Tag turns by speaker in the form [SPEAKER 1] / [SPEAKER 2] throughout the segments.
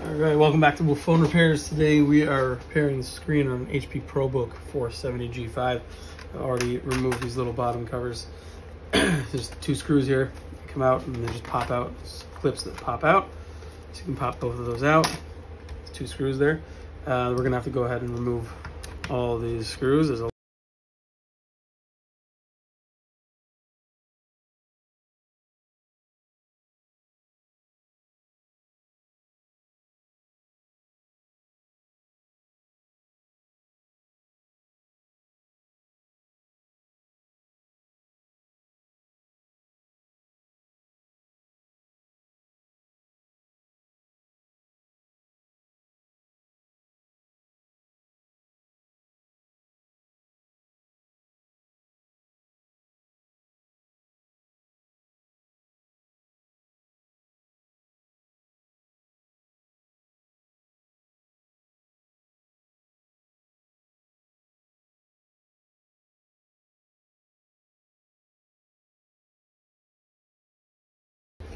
[SPEAKER 1] Alright, welcome back to Phone Repairs. Today we are repairing the screen on an HP Probook 470G5. I already removed these little bottom covers. There's two screws here that come out and they just pop out. There's clips that pop out. So you can pop both of those out. There's two screws there. We're going to have to go ahead and remove all these screws. There's a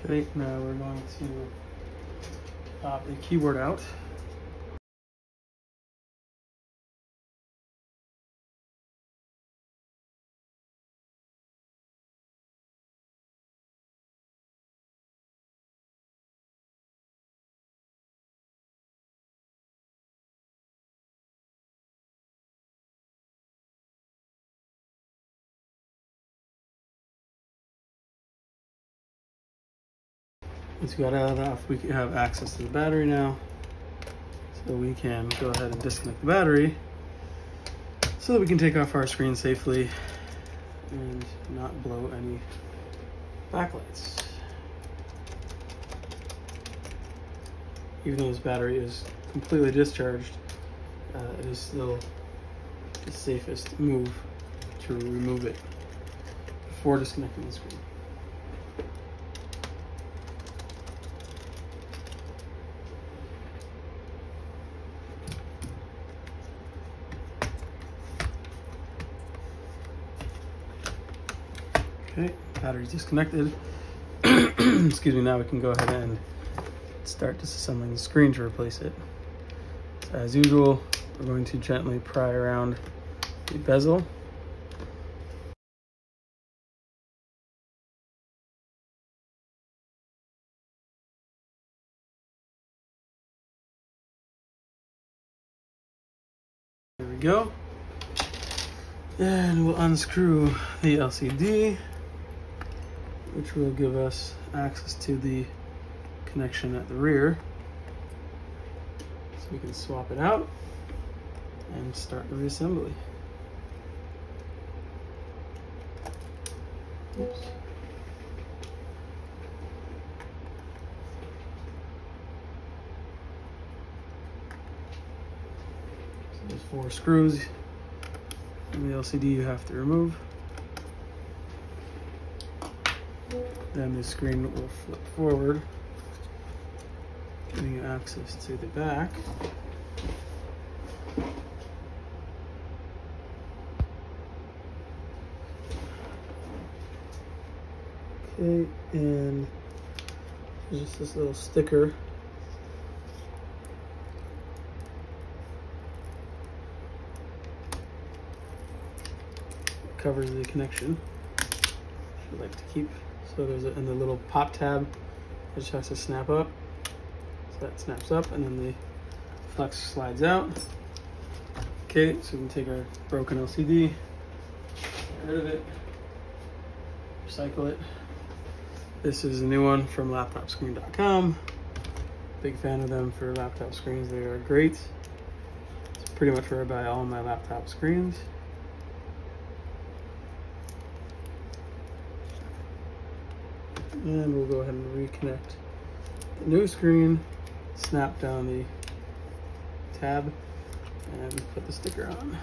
[SPEAKER 1] Okay, now we're going to pop the keyboard out. Once we got out of that, we can have access to the battery now. So we can go ahead and disconnect the battery so that we can take off our screen safely and not blow any backlights. Even though this battery is completely discharged, it is still the safest move to remove it before disconnecting the screen. Okay, battery's disconnected. Excuse me, now we can go ahead and start disassembling the screen to replace it. So as usual, we're going to gently pry around the bezel. There we go. And we'll unscrew the LCD, which will give us access to the connection at the rear. So we can swap it out and start the reassembly. Oops. So there's 4 screws in the LCD you have to remove. Then the screen will flip forward, giving you access to the back. Okay, and there's just this little sticker. Covers the connection. I'd like to keep. So there's and the little pop tab just has to snap up. So that snaps up and then the flex slides out. Okay, so we can take our broken LCD, get rid of it, recycle it. This is a new one from laptopscreen.com. Big fan of them for laptop screens. They are great. It's pretty much where I buy all my laptop screens. And we'll go ahead and reconnect the new screen, snap down the tab, and put the sticker on.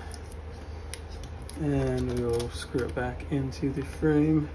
[SPEAKER 1] And we'll screw it back into the frame.